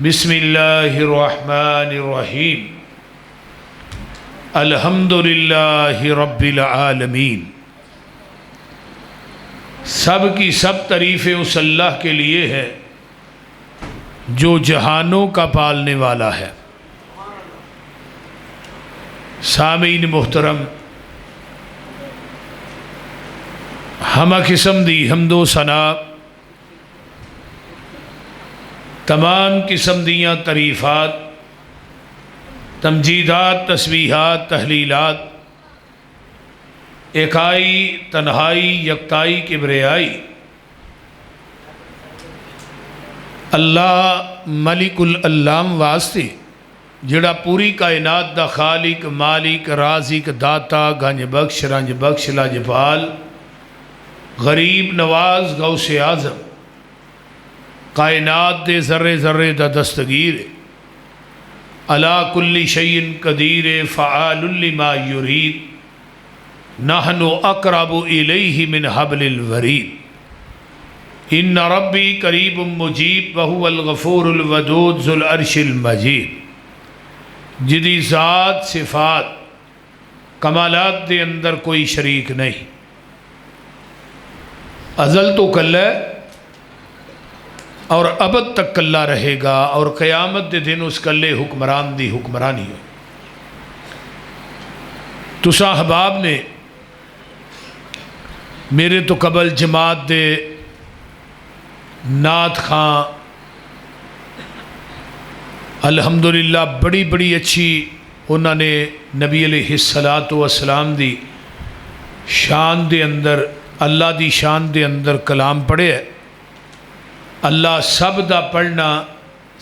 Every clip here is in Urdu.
بسم اللہ الرحمن الرحیم الحمد للہ رب العالمین۔ سب کی سب تعریفیں اس اللہ کے لیے ہے جو جہانوں کا پالنے والا ہے۔ سامعین محترم، ہمہ قسم دی حمد و ثنا، تمام قسم دیاں تعریفات، تمجیدات، تسبیحات، تحلیلات، ایکائی، تنہائی، یکتائی، کبریائی اللہ ملک العلام واسطے جڑا پوری کائنات دا خالق، مالک، رازق، داتا، گنج بخش، رنج بخش، لاجپال، غریب نواز، غوث اعظم، کائنات دے ذرے ذرے دا دستگیر، علی کل شیء قدیر، فعال لما یرید، نحن اقرب الیہ من حبل الورید، ان ربی قریب مجیب وہو الغفور الودود ذو العرش المجید۔ جدی ذات، صفات، کمالات دے اندر کوئی شریک نہیں، ازل تو کل ہے اور ابد تک کلہ رہے گا، اور قیامت دے دن اس کلے حکمران دی حکمرانی ہو۔ تساں احباب نے میرے تو قبل جماعت دے نعت خاں الحمدللہ بڑی بڑی اچھی انہوں نے نبی علیہ السلام دی شان دے اندر، اللہ دی شان دے اندر کلام پڑھے ہے۔ اللہ سب دا پڑھنا،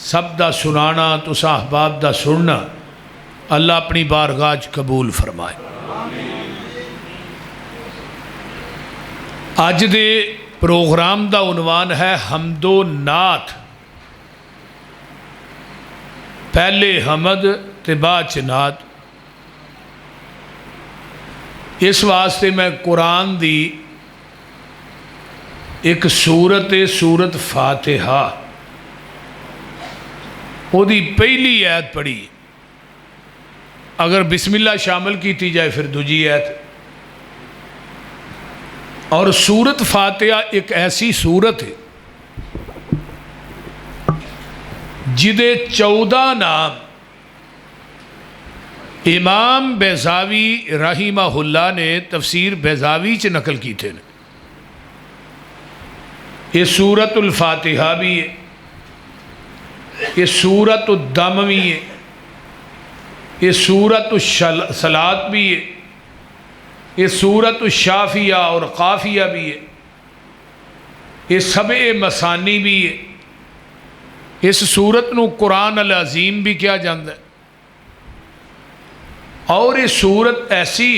سب دا سنانا، تساں احباب دا سننا اللہ اپنی بارگاہ قبول فرمائے۔ اج دے پروگرام دا عنوان ہے حمد و نعت، پہلے حمد تے بعد نعت۔ اس واسطے میں قرآن دی ایک سورت فاتحہ وہ دی پہلی آیت پڑھی، اگر بسم اللہ شامل کیتی جائے پھر دوجی آیت۔ اور سورت فاتحہ ایک ایسی سورت ہے جدے 14 نام امام بیضاوی رحمہ اللہ نے تفسیر بیضاوی چ نقل کی تھے۔ یہ سورت الفاتحہ بھی ہے، یہ سورت الدم بھی ہے، یہ سورت الصلاۃ بھی ہے، یہ سورت الشافیہ اور قافیہ بھی ہے، یہ سبع مثانی بھی ہے۔ اس سورت نو قرآن العظیم بھی کیا جاندہ ہے، اور یہ سورت ایسی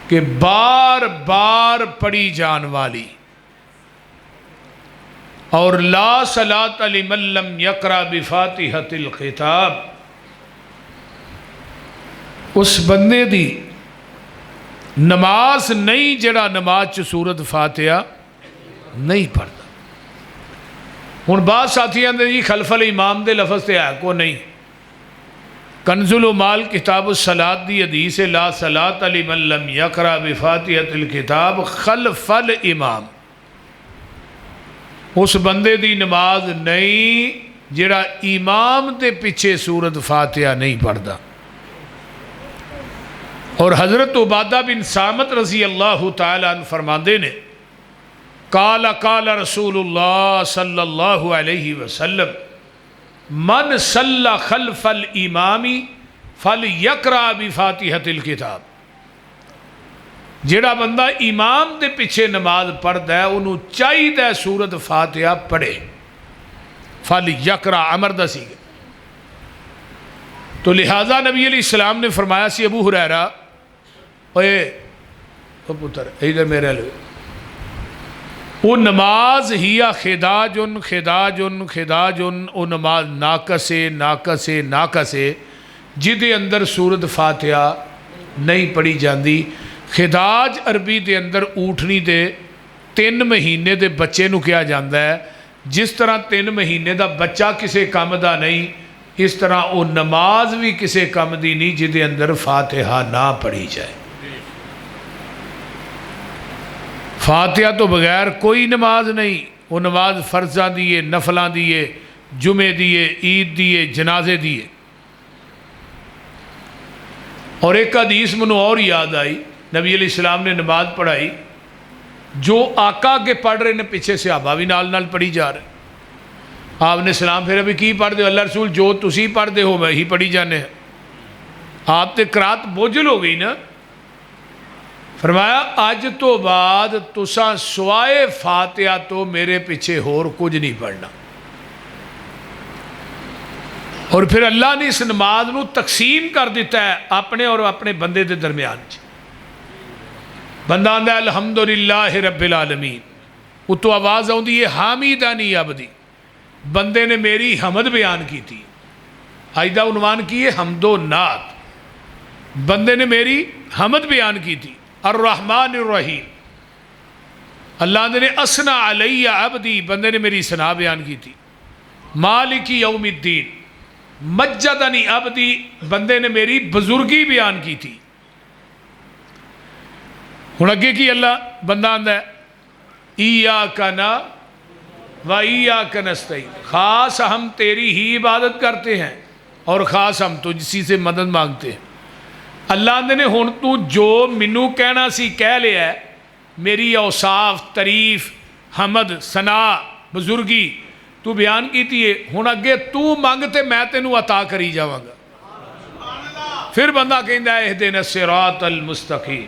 کہ بار بار پڑھی جان والی، اور لا صلاۃ لمن لم یقرأ بفاتحۃ الکتاب، اس بندے دی نماز نہیں جڑا نماز چ سورت فاتحہ نہیں پڑھتا۔ ہن بعض ساتھیاں دے جی خلف الامام دے لفظ تے ہے کو نہیں۔ کنز المال کتاب الصلاۃ دی حدیث لا صلاۃ لمن لم یقرأ بفاتحۃ الکتاب خلف الامام، اس بندے دی نماز نہیں جڑا امام دے پیچھے سورت فاتحہ نہیں پڑھتا۔ اور حضرت عبادہ بن صامت رضی اللہ تعالیٰ عنہ فرماندے نے قال رسول اللہ صلی اللہ علیہ وسلم من صلی خلف الامام فلیقرأ بفاتحۃ الکتاب، جڑا بندہ امام دے پیچھے نماز پڑھدا ہے انہوں چاہیے سورت فاتحہ پڑھے۔ فلیقرأ امر دا سی، تو لہٰذا نبی علیہ السلام نے فرمایا سی ابو ہریرہ، او پتر ادھر میرے لئے، وہ نماز ہیا خداجن خداجن خداجن، وہ نماز ناقص جدے اندر سورت فاتحہ نہیں پڑھی جاندی۔ خداج عربی دے اندر اونٹنی دے 3 مہینے دے بچے نو کیا جاندہ ہے جس طرح 3 مہینے دا بچہ کسے کام دا نہیں، اس طرح وہ نماز بھی کسے کام دی نہیں جدے اندر فاتحہ نہ پڑھی جائے۔ فاتحہ تو بغیر کوئی نماز نہیں، وہ نماز فرضاں دیئے، نفلاں دیئے، جمعے دیئے، عید دیئے، جنازے دیئے۔ اور ایک حدیث منو اور یاد آئی، نبی علیہ السلام نے نماز پڑھائی، جو آقا کے پڑھ رہے نے پیچھے صحابہ بھی نال پڑھی جا رہے۔ آپ نے سلام پھر ابھی کی پڑھ دے ہو؟ اللہ رسول جو تسی پڑھ دے ہو میں ہی پڑھی جانے ہیں۔ آپ تے قرات بوجھل ہو گئی نا۔ فرمایا اج تو بعد تساں سوائے فاتحہ تو میرے پیچھے ہور کچھ نہیں پڑھنا۔ اور پھر اللہ نے اس نماز نو تقسیم کر دیتا ہے اپنے اور اپنے بندے دے درمیان۔ بندہ آندہ الحمدللہ رب العالمین، وہ تو آواز آؤندی ہے حامدانی عبدی، بندے نے میری حمد بیان کی تھی، آئدہ عنوان کی ہے حمد و نعت، بندے نے میری حمد بیان کی تھی۔ الرحمن الرحیم، اللہ نے اسنا علیہ عبدی، بندے نے میری ثنا بیان کی تھی۔ مالک یوم الدین، مجدنی عبدی، بندے نے میری بزرگی بیان کی تھی۔ ہن اگے کی اللہ بندہ آندہ ہے ایاک نعبد و ایاک نستعین، خاص ہم تیری ہی عبادت کرتے ہیں اور خاص ہم تجھ سے مدد مانگتے ہیں۔ اللہ نے ہن تو جو منو کہنا سی کہہ لیا ہے، میری اوصاف، تعریف، حمد، ثنا، بزرگی تو بیان کیتی ہے، ہن اگے تو مانگتے میں تینوں عطا کری جاواں گا۔ پھر بندہ کہندا ہے اہدنا الصراط المستقیم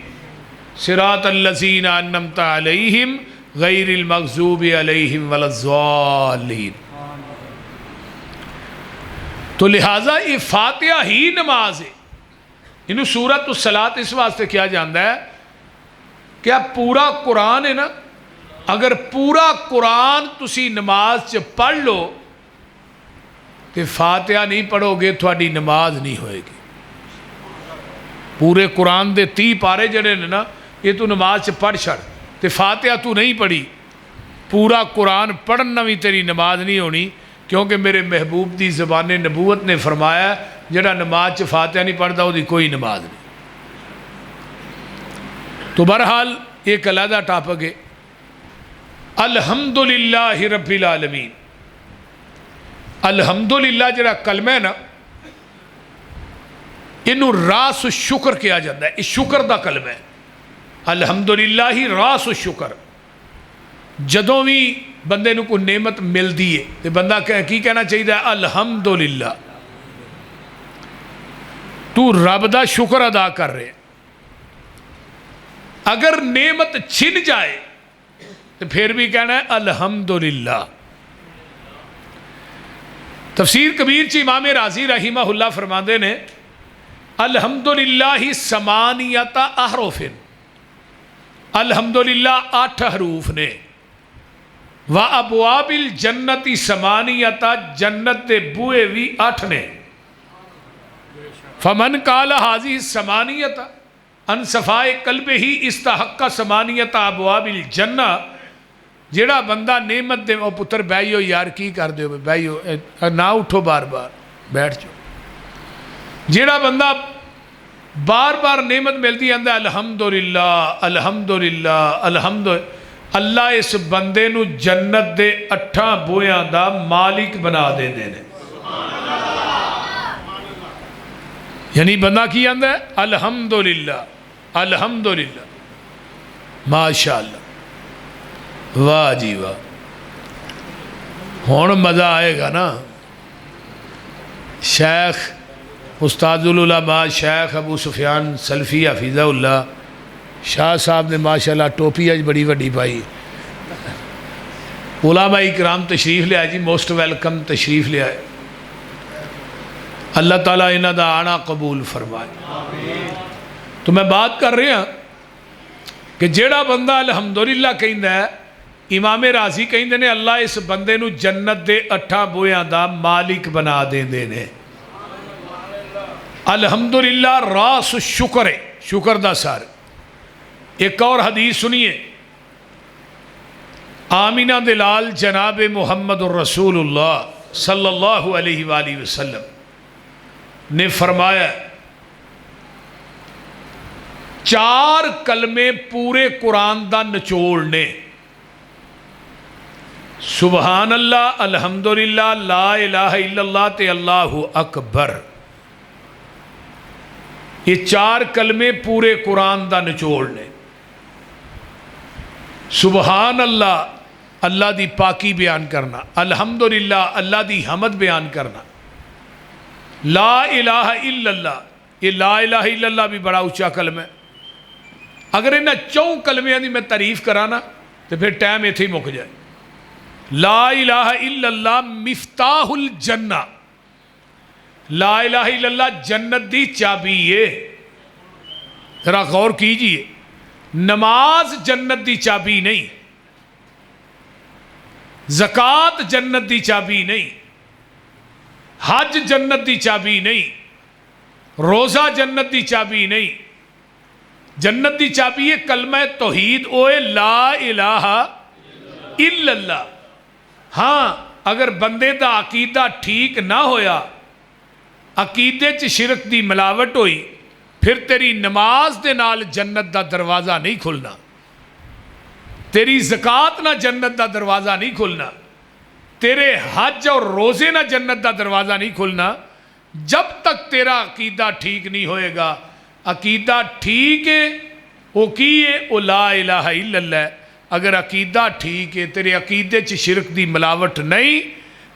صراط الذین انعمت علیہم غیر المغضوب علیہم ولا الضالین۔ تو لہٰذا یہ فاتحہ ہی نماز ہے۔ انہوں سورۃ الصلاۃ اس واسطے کیا جاندہ ہے کہ پورا قرآن ہے نا، اگر پورا قرآن تسی نماز چ پڑھ لو تو فاتحہ نہیں پڑھو گے تھوڑی نماز نہیں ہوئے گی۔ پورے قرآن دے 30 پارے جڑے نے نا، یہ تو نماز چ پڑھ چھڑ تے فاتحہ تو نہیں پڑھی، پورا قرآن پڑھنا بھی تیری نماز نہیں ہونی، کیونکہ میرے محبوب دی زبان نبوت نے فرمایا جڑا نماز چ فاتحہ نہیں پڑھتا وہ دی کوئی نماز نہیں۔ تو بہرحال ایک علیحدہ ٹاپک ہے الحمدللہ رب العالمین۔ الحمدللہ جڑا کلمہ ہے نا، انہوں راس شکر کیا جاتا ہے، اس شکر دا کلمہ ہے۔ الحمدللہ راس شکر، جدوں بھی بندے نو کوئی نعمت مل دی ہے تو بندہ کی کہنا چاہیے الحمدللہ، تو رب دا شکر ادا کر رہے۔ اگر نعمت چھن جائے تو پھر بھی کہنا ہے الحمدللہ۔ تفسیر کبیر چی امام رازی رحمہ اللہ فرماندے نے الحمدللہ ثمانیۃ احرف، الحمدللہ 8 حروف نے، وَأَبْوَابِ الْجَنَّةِ ثمانیۃ، جنت دے بوئے بھی 8 نے۔ فَمَنْ قَالَ هَذِهِ الثَّمَانِيَةَ عَنْ صَفَاءِ قَلْبِهِ اسْتَحَقَّ ثَمَانِيَةَ أَبْوَابِ الْجَنَّةِ۔ جیڑا بندہ نعمت دے، او پتر بیئیو یار کی کر دے ہو، بیئیو نہ اٹھو، بار بار بیٹھ جو۔ جیڑا بندہ بار بار نعمت ملتی ہے الحمدللہ الحمدللہ الحمدللہ، اللہ اس بندے نو جنت دے 8 بویاں دا مالک بنا دے دینے۔ یعنی بندہ کی آندہ ہے الحمدللہ الحمدللہ، ماشاءاللہ، واہ جی واہ۔ ہون مزہ آئے گا نا۔ شیخ استاد العلماء شیخ ابو سفیان سلفی حفظہ اللہ شاہ صاحب نے ماشاءاللہ ٹوپی آج بڑی وڈی پائی۔ علماء اکرام تشریف لے آئے جی، موسٹ ویلکم تشریف لے آئے۔ اللہ تعالیٰ انہاں دا آنا قبول فرمائے۔ تو میں بات کر رہا ہوں کہ جیڑا بندہ الحمدللہ کہندہ ہے، امام رازی کہندے نے اللہ اس بندے نو جنت دے 8 بویاں دا مالک بنا دے دینے۔ الحمدللہ راس شکر ہے، شکر دا سار۔ ایک اور حدیث سنیے، آمینہ دلال جناب محمد الرسول اللہ صلی اللہ علیہ وآلہ وسلم نے فرمایا 4 کلمے پورے قرآن دا نچوڑ نے، سبحان اللہ، الحمدللہ، لا الہ الا اللہ تے اللہ اکبر۔ یہ 4 کلمے پورے قرآن دا نچوڑ نے۔ سبحان اللہ، اللہ دی پاکی بیان کرنا، الحمدللہ، اللہ دی حمد بیان کرنا، لا الہ الا اللہ، یہ لا الہ الا اللہ بھی بڑا اونچا کلمہ ہے۔ اگر انہاں 4 کلمیاں دی میں تعریف کرانا تو پھر ٹائم ایتھے ہی مک جائے۔ لا الہ الا اللہ مفتاح الجنہ، لا الہ الا اللہ جنت دی چابی ہے۔ ذرا غور کیجئے، نماز جنت دی چابی نہیں، زکوٰۃ جنت دی چابی نہیں، حج جنت دی چابی نہیں، روزہ جنت دی چابی نہیں، جنت دی چابی ہے کلمہ توحید، اوے لا الہ الا اللہ۔ ہاں اگر بندے دا عقیدہ ٹھیک نہ ہویا، عقیدے چ شرک دی ملاوٹ ہوئی، پھر تیری نماز دے نال جنت دا دروازہ نہیں کھلنا، تیری زکوٰۃ نہ جنت دا دروازہ نہیں کھلنا، تیرے حج اور روزے نہ جنت دا دروازہ نہیں کھلنا، جب تک تیرا عقیدہ ٹھیک نہیں ہوئے گا۔ عقیدہ ٹھیک ہے وہ کی ہے، وہ لا الہ الا اللہ ہے۔ اگر عقیدہ ٹھیک ہے، تیرے عقیدے چ شرک دی ملاوٹ نہیں،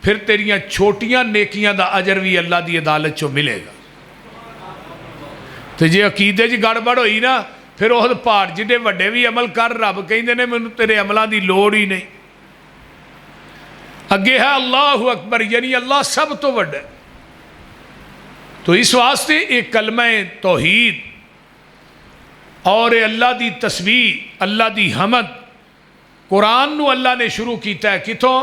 پھر تیریاں چھوٹیاں نیکیاں دا اجر بھی اللہ دی عدالت چو ملے گا۔ تو جے عقیدے چ گڑبڑ ہوئی نا، پھر وہ پہاڑ جڑے وڈے بھی عمل کر، رب کہندے نے مینوں تیرے عملاں دی لوڑ ہی نہیں۔ اگے ہے اللہ اکبر، یعنی اللہ سب تو وڈا ہے۔ تو اس واسطے ایک کلمہ توحید اور اللہ دی تسبیح، اللہ دی حمد، قرآن نو اللہ نے شروع کیتا ہے کتوں؟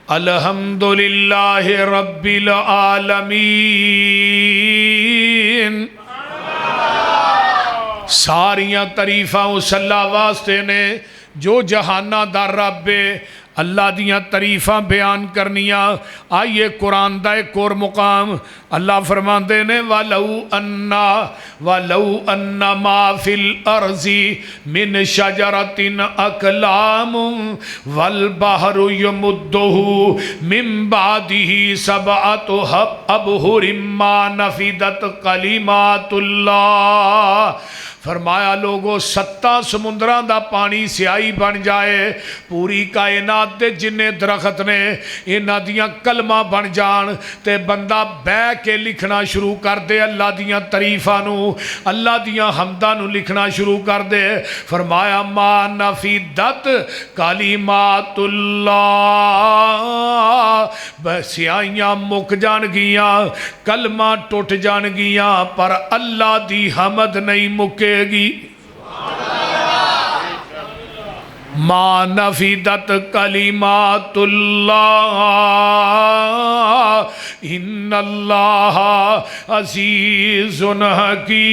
الحمدللہ رب العالمین۔ ساریاں تعریفاں اس اللہ واسطے نے جو جہانہ دا رب ہے، اللہ دیاں تعریفاں بیان کرنیاں۔ آئیے قرآن دا ایک اور مقام اللہ فرماندے نے وَلَوْ أَنَّ مَا فِي الْأَرْضِ مِنْ شَجَرَةٍ أَقْلَامٌ وَالْبَحْرُ يَمُدُّهُ مِنْ بَعْدِهِ سَبْعَةُ أَبْحُرٍ مَا نَفِدَتْ كَلِمَاتُ اللَّهِ۔ فرمایا لوگو 7 سمندران دا پانی سیاہی بن جائے، پوری کائنات دے جننے درخت نے انہاں دیاں کلمہ بن جان، تے بندہ بے کے لکھنا شروع کر دے، اللہ دیاں تعریفاں نو، اللہ دیاں حمداں نو لکھنا شروع کر دے۔ فرمایا ما نفیدت کلمات اللہ، سیاہیاں مک جان گیاں، کلمہ ٹوٹ جان گیاں، پر اللہ دی حمد نہیں مکے گی۔ ما نفیدت کلمات اللہ ان اللہ عزیز حکیم۔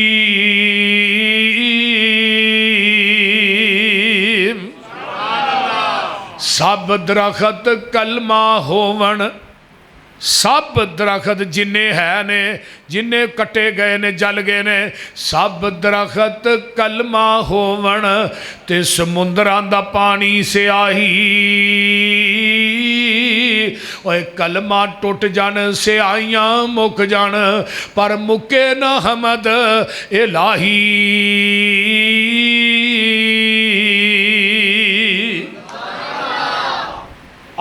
سب درخت کلمہ ہون، سب درخت جننے ہے نے، جننے کٹے گئے نے، جل گئے نے، سب درخت کلمہ ہون، تے سمندران دا پانی سے آہی، اوہ کلمہ ٹوٹ جان، سے آئیاں مک جان، پر مکے نہ حمد الہی۔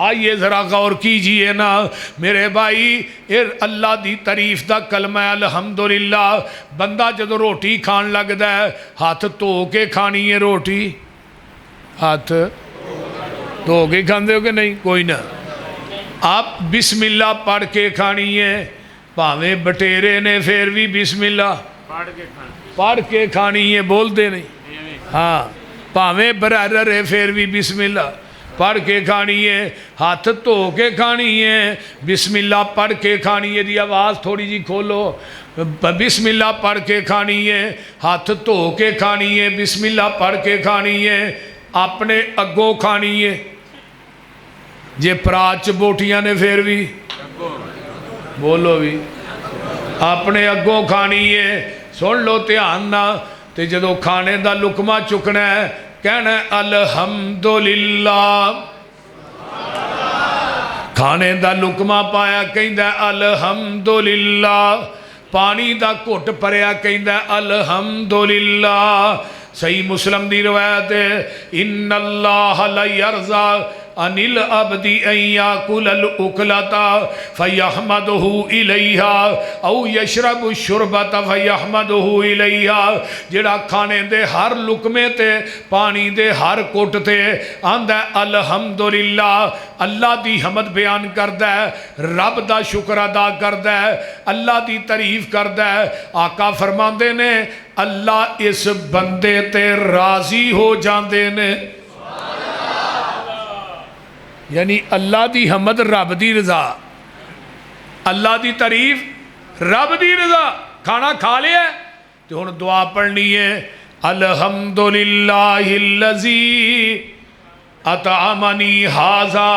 آئیے ذرا غور کیجئے نا میرے بھائی، اللہ دی تعریف دا کلمہ الحمدللہ۔ بندہ جدو روٹی کھان لگ دا ہے، ہاتھ تو کے کھانی ہے روٹی؟ ہاتھ تو کے کھاندے ہو کہ نہیں؟ کوئی نہ۔ آپ بسم اللہ پڑھ کے کھانی ہے، پاویں بٹیرے نے پھر بھی بسم اللہ پڑھ کے کھانی ہے، بول دے نہیں؟ ہاں، پاویں برادر ہے پھر بھی بسم اللہ پڑھ کے کھانی ہے، ہاتھ تو کے کھانی ہے، بسم اللہ پڑھ کے کھانی ہے۔ دی آواز تھوڑی جی کھولو، بسم اللہ پڑھ کے کھانی ہے، ہاتھ تو کے کھانی ہے، بسم اللہ پڑھ کے کھانی ہے، اپنے اگوں کھانی ہے، جے پرات چ بوٹیاں نے پھر بھی بولو بھی اپنے اگوں کھانی ہے. سن لو دھیان نہ تے جدو کھانے دا لقمہ چکنا ہے کہنا ہے الحمدللہ. کھانے دا لقمہ پایا کہندا ہے الحمدللہ. پانی دا گھٹ پریا کہندا ہے الحمدللہ. صحیح مسلم دی روایت ہے ان اللہ لا یرضا عن العبد ان یاکل الاکلۃ فیحمدہ الیہا او یشرب الشربۃ فیحمدہ الیہا. جڑا کھانے دے ہر لقمے تے پانی دے ہر گھٹ تے آندا ہے الحمدللہ، اللہ دی حمد بیان کردا ہے، رب دا شکر ادا کردا ہے، اللہ دی تعریف کردا ہے. آقا فرماندے نے اللہ اس بندے تے راضی ہو جاندے نے. یعنی اللہ دی حمد رب دی رضا، اللہ دی تعریف رب دی رضا. کھانا کھا لیا تو ہن دعا پڑھنی ہے الحمدللہ الذی اطعمنی ھذا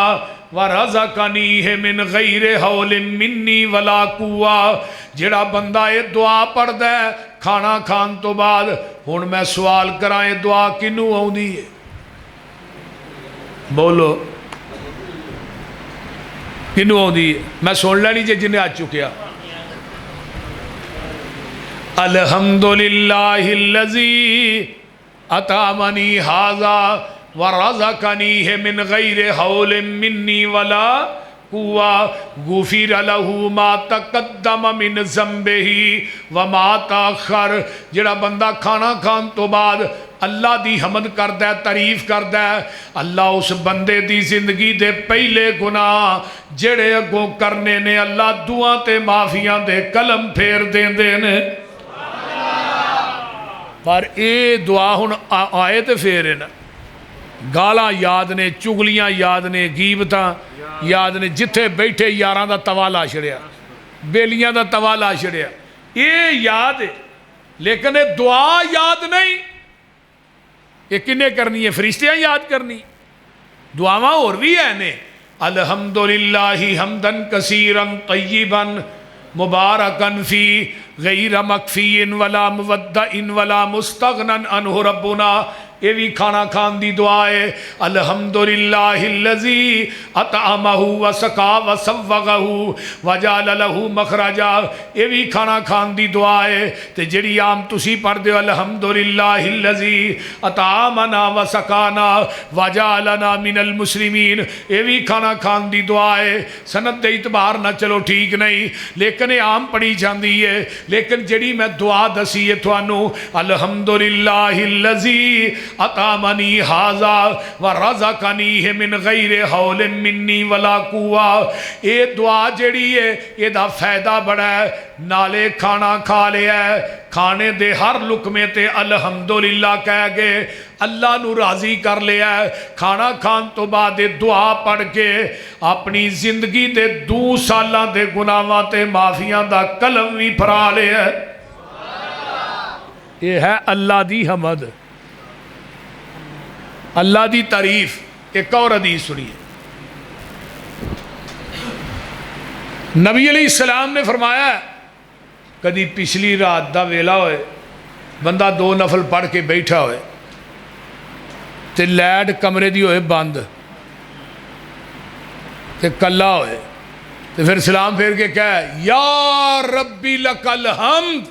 ورزقنیہ من غیر حول منی ولا قوہ. جڑا بندہ یہ دعا پڑھدا ہے کھانا کھان تو بعد، ہن میں سوال کراں یہ دعا کنوں آوندی ہے؟ بولو کنوں آوندی ہے؟ میں سن لینی جے جنہیں آ چکیا. الحمدللہ الذی اطعمنی ھذا ورزقنیہ من غیر حول منی ولا قوہ غفر لہ ما تقدم من ذنبہ وما تاخر. جڑا بندہ کھانا کھان تو بعد اللہ دی حمد کردا ہے، تعریف کردا ہے، اللہ اس بندے دی زندگی دے پہلے گناہ جڑے اگوں کرنے نے اللہ دعا تے معافیاں دے قلم پھیر دیندے نے. پر اے دعا ہن آئے تے پھر نا گالاں یاد نے، چگلیاں یاد نے، غیبتاں یاد نے، جتھے بیٹھے یاراں دا توا لا چھڑیا، بیلیاں دا توا لا چھڑیا، یہ یاد ہے. لیکن یہ دعا یاد نہیں. یہ کنے کرنی ہے؟ فرشتیاں یاد کرنی. دعاواں اور بھی ہے نے الحمدللہ حمدن کثیرا طیبا مبارکن فی غیر مکفی ولا مودع ولا مستغنن عنہ ربنا. یہ بھی کھانا کھان دی دعا ہے الحمدللہ الذی اطعمہ وسقا وسوغہ وجعل لہ مخرجا. یہ بھی کھانا کھان دی دعا ہے. تے جڑی عام تسی پڑھ دیو الحمدللہ الذی اطعمنا وسقانا وجعلنا من المسلمین. یہ بھی کھانا کھان دی دعا ہے. سند دے اعتبار نہ چلو ٹھیک نہیں، لیکن یہ عام پڑھی جاندی ہے. لیکن جڑی میں دعا دسی ہے تھانوں الحمدللہ الذی اطعمنی ھذا ورزقنیہ من غیر حول منی ولا قوہ. یہ دعا جڑی ہے یہ دا فائدہ بڑا ہے. نالے کھانا کھا لیا ہے، کھانے دے ہر لقمے تے الحمدللہ کہہ گئے، اللہ نو راضی کر لیا ہے. کھانا کھان تو بعد دعا پڑھ کے اپنی زندگی دے 2 سالاں دے گناہاں تے معافیاں دا قلم بھی پھرا لیا ہے. یہ ہے اللہ دی حمد، اللہ دی تعریف. ایک اور حدیث سنیے. نبی علیہ السلام نے فرمایا کدی پچھلی رات دا ویلا ہوئے بندہ 2 نفل پڑھ کے بیٹھا ہوئے تے لائٹ کمرے دی ہوئے بند تے کلا ہوئے تے پھر سلام پھیر کے کہے یا ربی لک الحمد،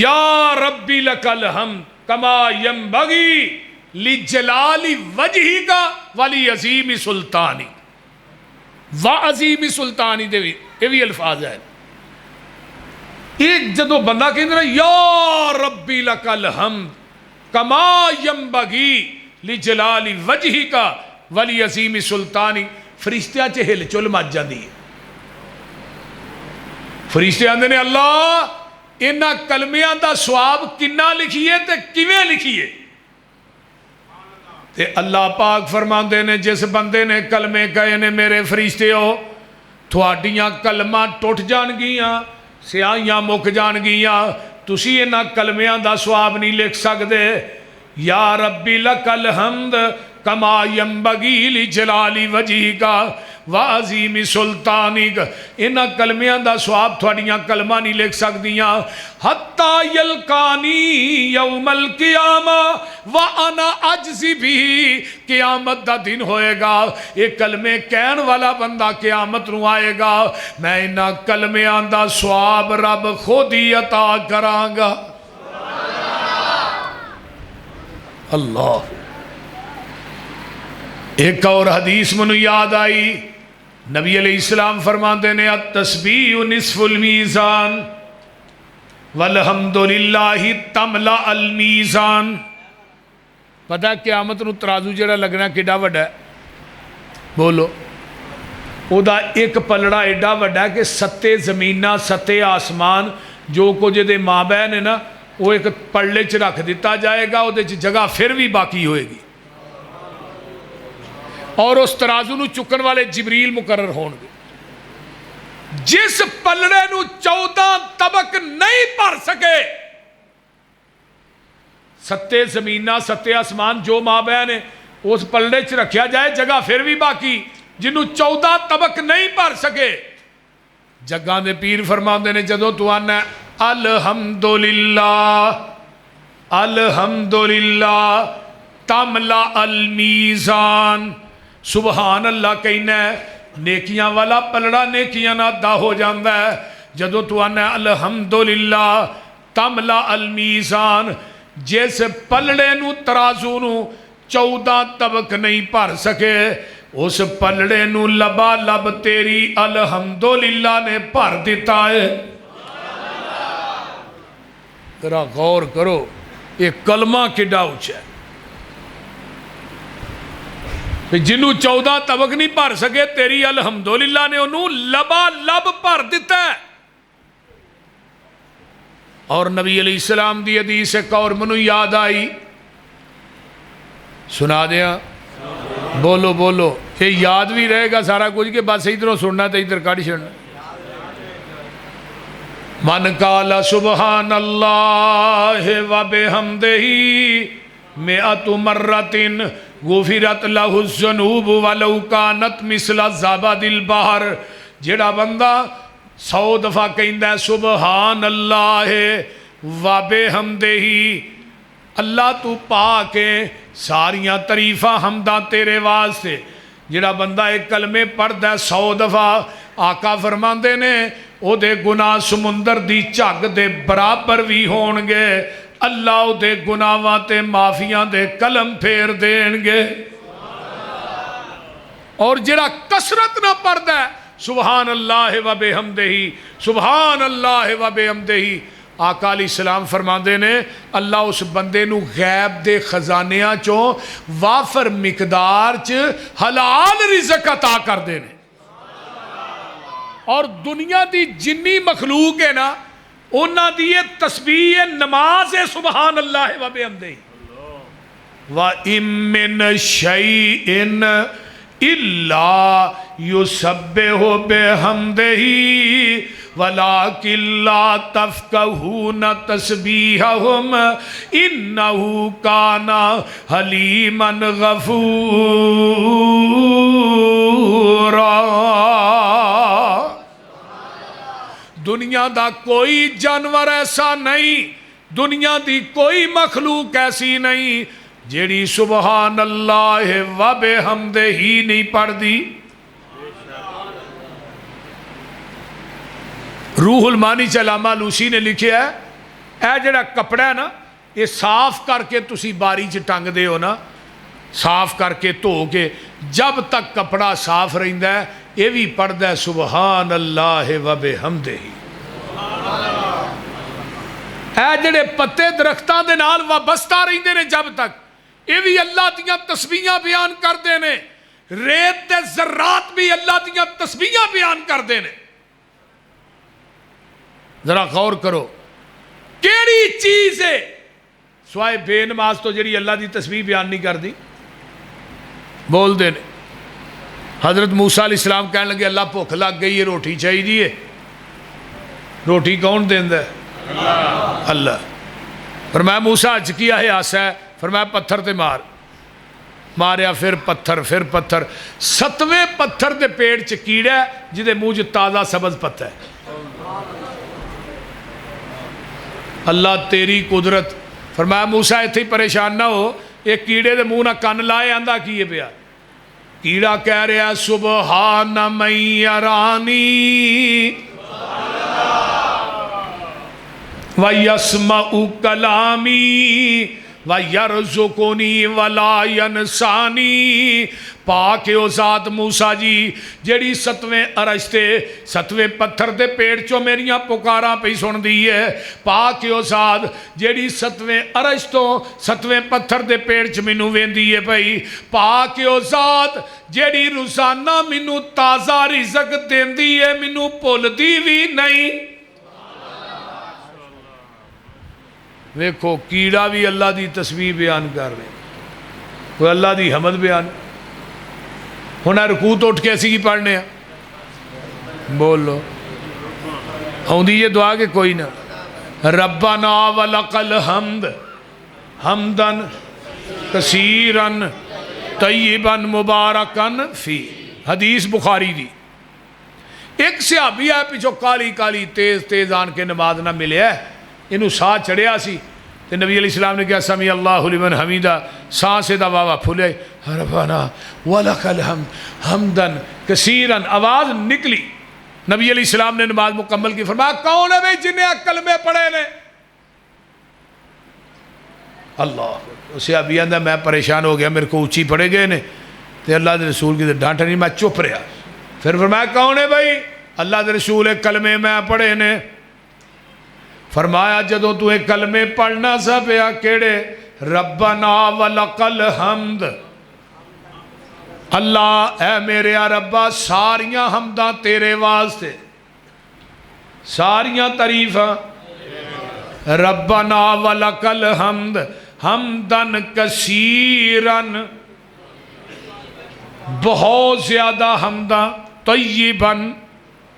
یا ربی لک الحمد کما ینبغی لجلال وجہک ولی عظیم سلطانی. عظیم سلطانی دے یہ بھی الفاظ ہے. ایک جدو بندہ کہندے یا ربی لک الحمد کما ینبغی لجلال وجہک ولی عظیم سلطانی، فرشتیاں چ ہل چل مچ جاندی ہے. فرشتے آندے نے اللہ انہاں کلمیاں دا ثواب کنا لکھیے تے کیویں لکھیے؟ تے اللہ پاک فرماندے نے جس بندے نے کلمے کہے نے میرے فرشتیو تھوڑیاں کلمہ ٹوٹ جان گیاں، سیاہیاں مک جان گیاں، تسی انہاں کلمیاں دا ثواب نہیں لکھ سکدے. یا ربی لک الحمد کما ینبغی لجلالی وجہک وعظیم سلطانک. انہاں کلمیاں دا سواب تھوڑیاں کلمہ نہیں لکھ سکدیاں. حتی یلقانی یوم القیامہ وانا اجزی بھی. قیامت دا دن ہوئے گا ایک کلمے کہن والا بندہ قیامت نو آئے گا, میں انہاں کلمیاں دا سواب رب خود ہی عطا کراں گا. اللہ. ایک اور حدیث منو یاد آئی, نبی علیہ السلام فرماتے ہیں التسبیح نصف المیزان والحمدللہ تملا المیزان. پتہ قیامت نو ترازو جڑا لگنا کیڈا وڈا ہے؟ بولو. او دا ایک پلڑا ایڈا وڈا ہے کہ 7 زمیناں 7 آسمان جو کچھ دے ماں بہن ہے نا وہ ایک پلڑے چ رکھ دیتا جائے گا, وہ جگہ پھر بھی باقی ہوئے گی. اور اس ترازو نو چکن والے جبریل مقرر ہون گے. جس پلڑے نو 14 طبق نہیں بھر سکے, 7 زمیناں 7 آسمان جو ماں بہن ہے اس پلڑے چ رکھیا جائے, جگہ پھر بھی باقی, جنہوں 14 طبق نہیں بھر سکے. جگہ دے پیر فرماندے نے جدوں تو آنا الحمدللہ الحمدللہ تملا المیزان, سبحان اللہ کہنا ہے نیکیاں والا پلڑا نیکیاں نہ ادا ہو جاندہ ہے. جدوں تو آنا الحمدللہ تملا المیزان, جس پلڑے نو ترازو نو 14 طبق نہیں بھر سکے اس پلڑے نو لبا لب تیری الحمدللہ نے بھر دیتا ہے. ذرا غور کرو یہ کلمہ کیڈا اونچا ہے. جنہوں 14 طبق نہیں بھر سکے تیری الحمدللہ نے انہوں لبا لب بھر دیتا ہے. اور نبی علیہ السلام دی حدیث ایک اور منو یاد آئی, سنا دیا. بولو بولو, یہ یاد بھی رہے گا سارا کچھ کہ بس ادھروں سننا تو ادھر کاڑی چھڑنا. من قال سبحان اللہ و بحمدہ مئۃ مرۃ غفرت لہ الذنوب ولو کانت مثل زبد البحر. جڑا بندہ 100 دفعہ کہندا ہے سبحان اللہ و بحمدہ, اللہ تو پاک ہے, ساریاں تعریفاں حمداں تیرے واسطے. جڑا بندہ ایک کلمے پڑھدا ہے 100 دفعہ, آقا فرماندے نے او دے گناہ سمندر دی جھگ دے برابر بھی ہون گے, اللہ او دے گناہاں تے معافیاں دے قلم پھیر دین گے. اور جڑا کثرت نہ پڑھدا ہے سبحان اللہ و بحمدہ سبحان اللہ و بحمدہ, آقا علیہ السلام فرماندے نے اللہ اس بندے نو غیب دے خزانیاں چوں وافر مقدار چ حلال رزق عطا کر دے نے. اور دنیا دی جنی مخلوق ہے نا انہاں دی تسبیح نماز ہے سبحان اللہ و بحمدہ. وَإِن مِّن شَيْءٍ إِلَّا يُسَبِّحُ بِحَمْدِهِ وَلَكِن لَّا تَفْقَهُونَ تَسْبِيحَهُمْ إِنَّهُ كَانَ حَلِيمًا غَفُورًا. دنیا دا کوئی جانور ایسا نہیں, دنیا دی کوئی مخلوق ایسی نہیں جیڑی سبحان اللہ و بحمدہ ہی نہیں پڑھ دی. روح المانی علامہ لوسی نے لکھیا ہے اے جڑا کپڑا ہے نا یہ صاف کر کے تسی باری چ ٹنگ دے ہو نا, صاف کر کے دھو کے, جب تک کپڑا صاف رہندا ہے یہ بھی پڑھدا ہے سبحان اللہ و بحمدہ. اے جڑے پتے درختاں دے نال وابستہ رہندے نے جب تک یہ بھی اللہ دیاں تسبیحاں بیان کردے نے, ریت دے ذرات بھی اللہ دیاں تسبیحاں بیان کردے نے. ذرا غور کرو کیڑی چیز ہے سوائے بے نماز تو جڑی اللہ دی تسبیح بیان نہیں کر دی. بول دے نے حضرت موسیٰ علیہ السلام کہنے لگے اللہ بھوک لگ گئی ہے روٹی چاہیے, روٹی کون دیندا ہے؟ اللہ. فرمایا موسیٰ اج کیا ہے آسا ہے, فرمایا پتھر تے مار. ماریا پھر پتھر 7ویں پتھر دے پیٹ چ کیڑا ہے جدے منہ چ تازہ سبز پتہ ہے. اللہ تیری قدرت. فرمایا موسیٰ اتھے ہی پریشان نہ ہو, ایک کیڑے دے منہ نہ کن لائے آندہ کیے پیا. کیڑا کہہ رہا سبحان من یرانی وَيَسْمَعُ كَلَامِي وَيَرْزُقُنِي وَلَا يَنْسَانِي. پاک او ذات موسیٰ جی جیڑی 7ویں عرش تے 7ویں پتھر دے پیٹ چو میریاں پکاراں پہ سن دی ہے. پاک او ذات جیڑی 7ویں عرش تو 7ویں پتھر دے پیٹ چ مینوں ویندی ہے پئی. پاک او ذات جیڑی روزانہ مینوں تازہ رزق دیندی ہے مینوں بھلدی وی نہیں. ویکھو کیڑا بھی اللہ دی تسبیح بیان کر رہے, کوئی اللہ دی حمد بیان. ہن رکوع تو اٹھ کے ایسی کی پڑھنے ہیں بولو ہوندی یہ دعا کہ کوئی نہ. ربنا ولک الحمد حمدن کثیرن طیبن مبارکن فی. حدیث بخاری دی. ایک صحابی ہے پیچھو کالی کالی تیز آن کے نماز نہ ملے ہے, انہوں ساہ چڑھیا سی تے نبی علیہ السلام نے کہا سمی اللہ لمن حمیدہ, ساہ سے دا واوا پھولے ربنا ولک الحمد حمدن کثیرن, آواز نکلی. نبی علیہ السلام نے نماز مکمل کی. فرمایا کون ہے بھئی جنہیں کلمے پڑھے نے؟ اللہ. اسے ابھی اندھا میں پریشان ہو گیا, میرے کو اونچی پڑھے گئے نے تے اللہ دے رسول کی ڈانٹا نہیں, میں چپ رہا. پھر فرمایا کون ہے بھئی؟ اللہ دے رسول کلمے میں پڑھے نے. فرمایا جدوں تو ایک کلمے پڑھنا سا پیا کیڑے؟ ربنا ولک الحمد. اللہ اے میرے ربا ساریاں حمداں تیرے واسطے, ساریاں تعریفاں. ربنا ولک الحمد حمدن کثیرن, بہت زیادہ حمداں, طیبن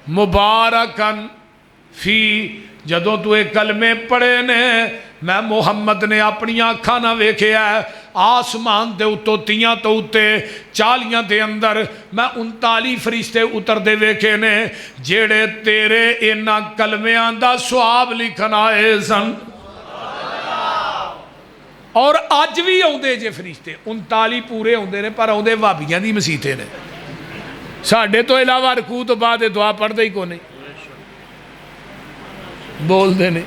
مبارکن فی. جدوں تو ایک کلمے پڑھے نے میں محمد نے اپنی آنکھاں نہ ویکھے ہے, آسمان دے اتو تیاں تو اتے چالیاں دے اندر میں 39 فرشتے اتر دے ویکھے نے جیڑے تیرے انہاں کلمیاں دا ثواب لکھن آئے سن. اور اج بھی آؤندے جے فرشتے 39 پورے آؤندے نے, پر آؤندے وہابیاں دی مسیتے نے. ساڈے تو علاوہ رکوع تو بعد دعا پڑھ دے ہی کو نہیں بول دے نے.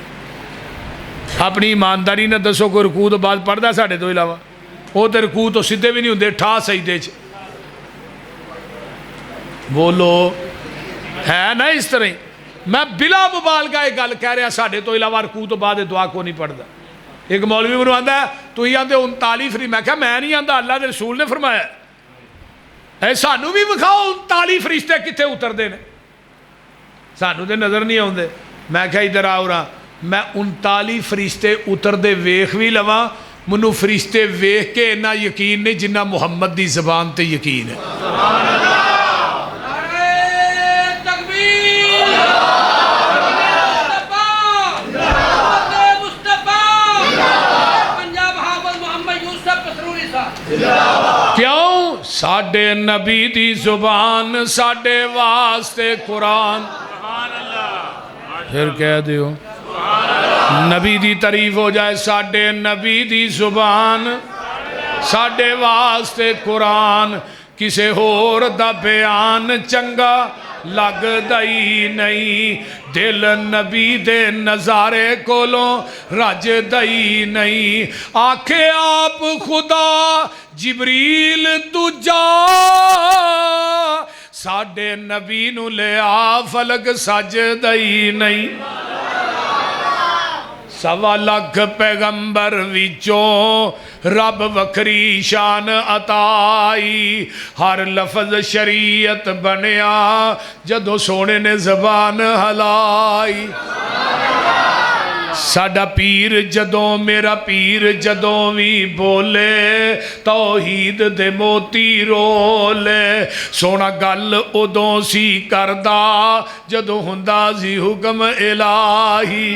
اپنی ایمانداری نہ دسو کوئی رکوع تو بعد پڑھ دا ساڑھے تو علاوہ, وہ تو رکوع تو سدھے بھی نہیں ہوندے ٹھا سجدے چ. بولو ہے نا اس طرح. میں بلا مبالغہ ایک گل کہہ رہا ساڑھے تو علاوہ رکوع تو بعد دعا کو نہیں پڑھ دا. ایک مولوی منو آندا ہے تو ہی آندے 39 فری, میں کہا میں نہیں آندا, اللہ دے رسول نے فرمایا. اے سانو بھی بکھاؤ 39 فرشتے کتے اتر دے نے, سانو دے نظر نہیں آندے. میں کہا ادھر آؤ رہا, میں 39 فرشتے اتر دے ویخ بھی لواں, منو فرشتے ویخ کے اتنا یقین نہیں جنہ محمد دی زبان تے یقین ہے. کیوں؟ ساڈے نبی دی زبان ساڈے واسطے قرآن. پھر کہہ دیو نبی دی تعریف ہو جائے. ساڈے نبی دی زبان ساڈے واسطے قرآن, کسے ہور دا بیان چنگا لگ دئی نہیں, دل نبی دے نظارے کولوں رج دئی نہیں. آکھے آپ خدا جبریل تو جا, ساڈے نبی نو لے آ فلک سج دئی نہیں. 1.25 لاکھ پیغمبر وچوں رب وکری شان عطائی, ہر لفظ شریعت بنیا جدو سونے نے زبان ہلائی. ساڈا پیر جدوں میرا پیر جدوں بھی بولے توحید دے موتی رولے, سونا گل ادوں سی کردا جدوں ہندا سی حکم الہی.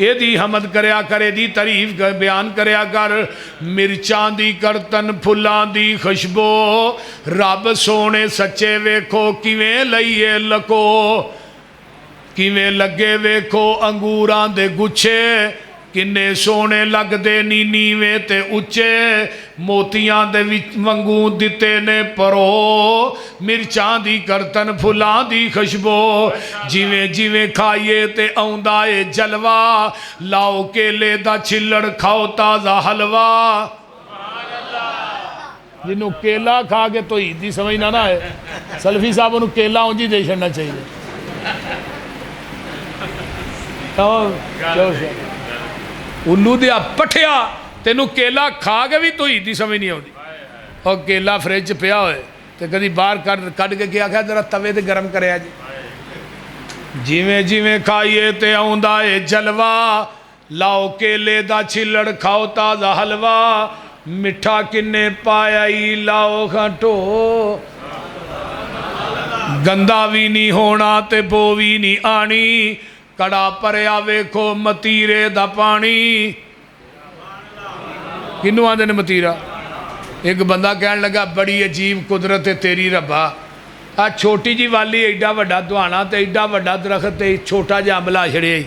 یہ دی حمد کریا کرے دی تعریف بیان کریا کر مرچاں دی کرتن پھلاں دی خوشبو رب سونے سچے ویکھو کیویں لئیے لکو کیویں لگے ویکھو انگوراں دے گچھے کنے سونے لگ دے نی نیویں تے اچے موتیاں دے ونگوں دتے نے پرو مرچاں دی کرتن پھلاں دی خوشبو جیویں جیویں کھائیے تے آوندا اے جلوہ لاؤ کیلے دا چھلڑ کھاؤ تازہ حلوہ جنہوں کیلا کھا کے تو عیدی سمجھنا نہ ہے سلفی صاحب انہوں کیلا ہوں جی دے چھڑنا چاہیے الو دیا پٹھیا تینوں کیلا کھا کے بھی تو ہی سمجھ نہیں آتی اور کیلا فریج پیا ہوئے تو کدی باہر کٹ کے کیا کہا ذرا توے تے گرم کریا جی جیویں جیویں کھائیے تے آوندا اے جلوہ لاؤ کیلے دا چھلڑ کھاؤ تازہ حلوہ مٹھا کنے پایا ہی لاؤ کھٹو گندا بھی نہیں ہونا تے بو بھی نہیں آنی کڑا پریا ویکھو متیرے دا پانی کنوں آندے نے متیرہ ایک بندہ کہنے لگا بڑی عجیب قدرت ہے تیری ربا چھوٹی جی والی ایڈا وڈا دوانا تے ایڈا وڈا درخت تے چھوٹا جا عملہ چھڑے ہی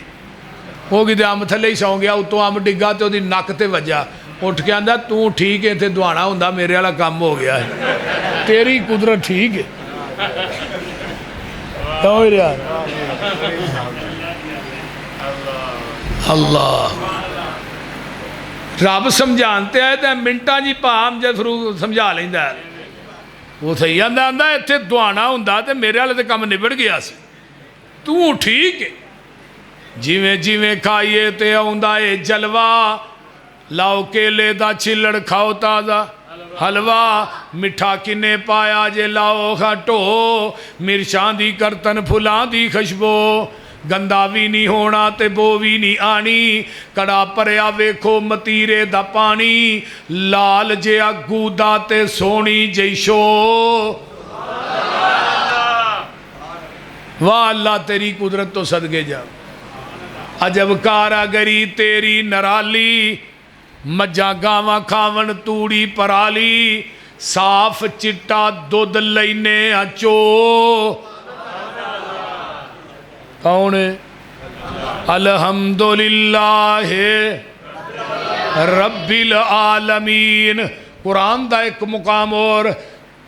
وہ کدے ام تھلے ہی سوں گیا اتوں ام ڈگا تے وہ نک تے وجہ اٹھ کے آندہ تو ٹھیک ہے تے دوانا ہوندہ میرے والا کام ہو گیا ہے تیری قدرت ٹھیک ہے اللہ رب سمجھانتے ہیں تو منٹا جی پام جے فرو سمجھا لیندہ ہے وہ صحیح آندہ اتھے دعانا ہوندہ تے میرے والے تے کم نبڑ گیا سی تو ٹھیک ہے جیویں جیویں کھائیے تے آندہ اے جلوہ لاؤ کیلے دا چھلڑ کھاؤ تازہ حلوہ مٹھا کنے پایا جے لاؤ کھٹو مرچاں دی کرتن پھلاں دی خوشبو گندا بھی نہیں ہونا تے بو بھی نہیں آنی کڑا پریا ویکھو متیرے دا پانی لال جے اگو دا تے سونی جیشو واہ اللہ تیری قدرت تو صدقے جا عجب کاراگری تیری نرالی مجھا گاواں کھاون توڑی پرالی صاف چٹا دودھ لینے اچو کون ہے الحمدللہ رب العالمین قرآن دا ایک مقام اور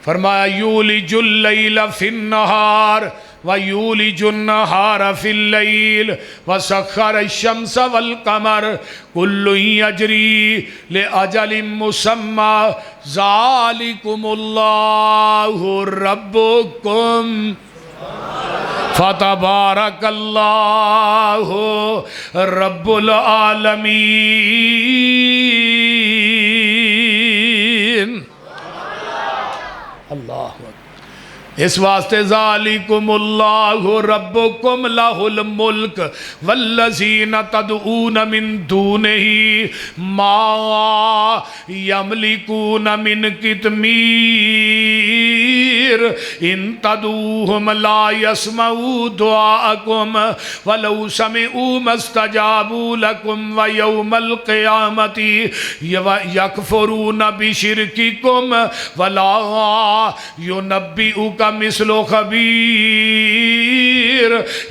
فرمایا یولج اللیل فی النہار وَيُولِجُ النَّهَارَ فِي اللَّيْلِ وَسَخَّرَ الشَّمْسَ وَالْقَمَرَ كُلٌّ يَجْرِي لِأَجَلٍ مُّسَمًّى ذَلِكُمُ اللَّهُ رَبُّكُمْ فَتَبَارَكَ اللَّهُ رَبُّ الْعَالَمِينَ اللہ اس واسطے ذالکم اللہ ربکم لہ الملک والذین تدعون من دونہ ما یملکون من قطمیر ان تدعوہم لا یسمعوا دعاءکم ولو سمعوا ما استجابوا لکم ویوم القیامت یکفرون بشرککم ولا ینبئک مثل خبیر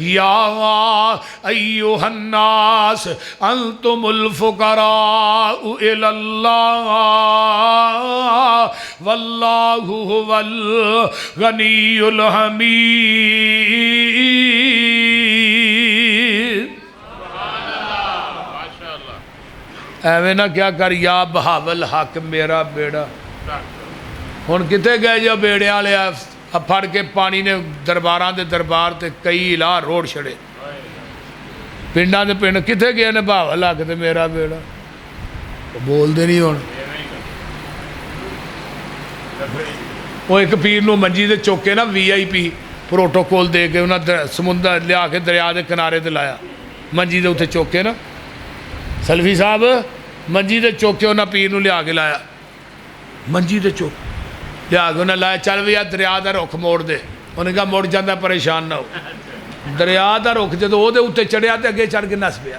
یا ایوہ الناس انتم الفقراء الی اللہ واللہ هو الغنی الحمید ایویں نہ کیا کر یا بہاول حق میرا بیڑا ہن کتے گئے جو بیڑے والے اب پھڑ کے پانی نے درباراں دے دربار تے کئی علا روڑ چھڑے پنڈاں دے پنڈ کتے گئے نے بہاول حق تے میرا بیڑا بول دے نہیں ہون وہ ایک پیر نو منجی دے چوکے نا وی آئی پی پروٹوکول دے کے انہاں سمندر لیا کے دریا دے کنارے دے لایا منجی دے اتھے چوکے نا سلفی صاحب منجی دے چوکے انہاں پیر نو لیا کے لایا منجی دے چوکے لیا کے انہاں لایا چل بھی دریا دا رخ موڑ دے انہیں کہا موڑ جاندہ پریشان نہ ہو دریا دا رخ جدو او دے اتھے چڑھیا تے اگے چڑھ کے نس پیا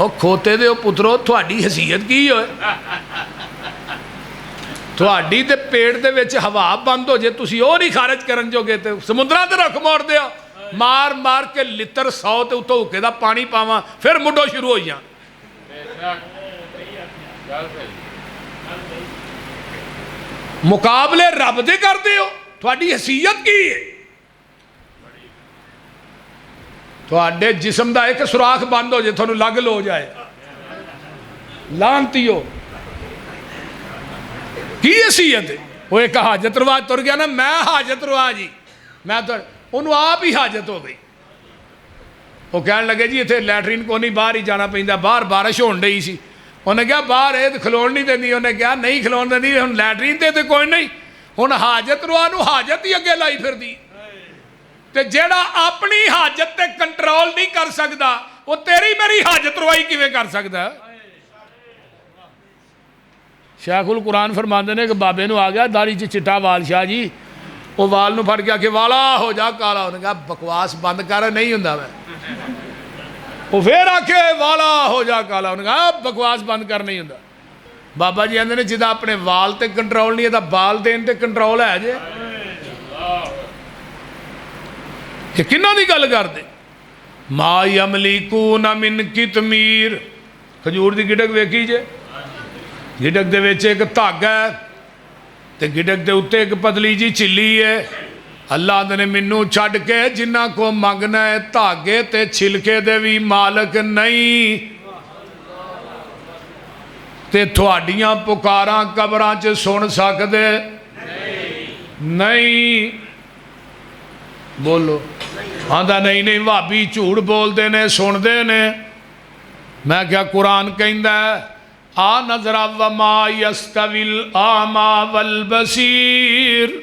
ਉਹ ਖੋਤੇ ਦੇ ਉਹ ਪੁੱਤਰੋ ਤੁਹਾਡੀ ਹਸੀਅਤ ਕੀ ਹੋਏ, ਤੁਹਾਡੀ ਤੇ ਪੇਟ ਦੇ ਵਿੱਚ ਹਵਾ ਬੰਦ ਹੋ ਜੇ ਤੁਸੀਂ ਉਹ ਨਹੀਂ ਖਾਰਜ ਕਰਨ ਜੋਗੇ ਤੇ ਸਮੁੰਦਰਾਂ ਤੇ ਰੁੱਖ ਮੋੜਦੇ ਹੋ। ਮਾਰ ਮਾਰ ਕੇ ਲਿੱਤਰ 100 ਤੇ ਉੱਤੋਂ ਹੁੱਕੇ ਦਾ ਪਾਣੀ ਪਾਵਾਂ ਫਿਰ ਮੁੱਢੋਂ ਸ਼ੁਰੂ ਹੋ ਜਾਂ। ਮੁਕਾਬਲੇ ਰੱਬ ਦੇ ਕਰਦੇ ਹੋ, ਤੁਹਾਡੀ ਹਸੀਅਤ ਕੀ ਹੈ? ਤੁਹਾਡੇ ਜਿਸਮ ਦਾ ਇੱਕ ਸੁਰਾਖ ਬੰਦ ਹੋ ਜੇ ਤੁਹਾਨੂੰ ਲੱਗ ਲੋ ਜਾਏ, ਲਾਂਤੀਓ ਕੀ ਹਸੀਅਤ ਹੈ? ਉਹ ਇੱਕ ਹਾਜਤ ਰਵਾਜ ਤੁਰ ਗਿਆ ਨਾ, ਮੈਂ ਹਾਜਤ ਰਵਾ ਜੀ, ਮੈਂ ਤਾਂ ਉਹਨੂੰ ਆਪ ਹੀ ਹਾਜਤ ਹੋ ਗਈ। ਉਹ ਕਹਿਣ ਲੱਗੇ ਜੀ ਇੱਥੇ ਲੈਟਰੀਨ ਕੋ ਨਹੀਂ, ਬਾਹਰ ਹੀ ਜਾਣਾ ਪੈਂਦਾ, ਬਾਹਰ ਬਾਰਿਸ਼ ਹੋਣ ਡਈ ਸੀ। ਉਹਨੇ ਕਿਹਾ ਬਾਹਰ ਇਹ ਖਲੋਣ ਨਹੀਂ ਦਿੰਦੀ। ਉਹਨੇ ਕਿਹਾ ਨਹੀਂ ਖਲੋਣ ਦਿੰਦੀ, ਹੁਣ ਲੈਟਰੀਨ ਤੇ ਕੋਈ ਨਹੀਂ, ਹੁਣ ਹਾਜਤ ਰਵਾ ਨੂੰ ਹਾਜਤ ਹੀ ਅੱਗੇ ਲਾਈ ਫਿਰਦੀ। ਤੇ ਜਿਹੜਾ ਆਪਣੀ ਹਾਜਤ ਤੇ ਕੰਟਰੋਲ ਨਹੀਂ ਕਰ ਸਕਦਾ ਉਹ ਤੇਰੀ ਮੇਰੀ ਹਾਜਤ ਰਵਾਈ ਕਿਵੇਂ ਕਰ ਸਕਦਾ? ਸ਼ੇਖੁਲ ਕੁਰਾਨ ਫਰਮਾਉਂਦੇ ਨੇ ਕਿ ਬਾਬੇ ਨੂੰ ਆ ਗਿਆ ਦਾੜੀ 'ਚ ਚਿੱਟਾ ਵਾਲ, ਸ਼ਾਹ ਜੀ ਉਹ ਵਾਲ ਨੂੰ ਫੜ ਕੇ ਆਖੇ ਵਾਲਾ ਹੋ ਜਾ ਕਾਲਾ। ਉਹਨੇ ਕਿਹਾ ਬਕਵਾਸ ਬੰਦ ਕਰ, ਨਹੀਂ ਹੁੰਦਾ ਮੈਂ। ਉਹ ਫਿਰ ਆਖੇ ਵਾਲਾ ਹੋ ਜਾ ਕਾਲਾ। ਉਹਨੇ ਕਿਹਾ ਬਕਵਾਸ ਬੰਦ ਕਰ, ਨਹੀਂ ਹੁੰਦਾ। ਬਾਬਾ ਜੀ ਕਹਿੰਦੇ ਨੇ ਜਿਹਦਾ ਆਪਣੇ ਵਾਲ ਤੇ ਕੰਟਰੋਲ ਨਹੀਂ, ਇਹਦਾ ਬਾਲ ਦੇਣ ਤੇ ਕੰਟਰੋਲ ਹੈ ਜੇ। ਇਹ ਕਿਹਨਾਂ ਦੀ ਗੱਲ ਕਰਦੇ? ਮਾ ਯਮਲੀਕੂਨ ਮਿਨ ਕਿਤਮੀਰ, ਖਜੂਰ ਦੀ ਗਿਟਕ ਵੇਖੀ ਜੇ, ਗਿਟਕ ਦੇ ਵਿੱਚ ਇੱਕ ਧਾਗਾ ਤੇ ਗਿਟਕ ਦੇ ਉੱਤੇ ਇੱਕ ਪਤਲੀ ਜੀ ਛਿੱਲੀ ਹੈ। ਅੱਲਾਹ ਨੇ ਮੈਨੂੰ ਛੱਡ ਕੇ ਜਿਨ੍ਹਾਂ ਕੋ ਮੰਗਣਾ ਹੈ ਧਾਗੇ ਤੇ ਛਿਲਕੇ ਦੇ ਵੀ ਮਾਲਕ ਨਹੀਂ। ਤੇ ਤੁਹਾਡੀਆਂ ਪੁਕਾਰਾਂ ਕਬਰਾਂ 'ਚ ਸੁਣ ਸਕਦੇ ਨਹੀਂ। ਬੋਲੋ। ਆਂਦਾ ਨਹੀਂ ਨਹੀਂ ਭਾਬੀ ਝੂਠ ਬੋਲਦੇ ਨੇ, ਸੁਣਦੇ ਨੇ। ਮੈਂ ਕਿਹਾ ਕੁਰਾਨ ਕਹਿੰਦਾ ਆ ਨਜ਼ਰਾ ਵਮਾ ਯਸਤਵਿਲ ਆਮਾ ਵਲ ਬਸੀਰ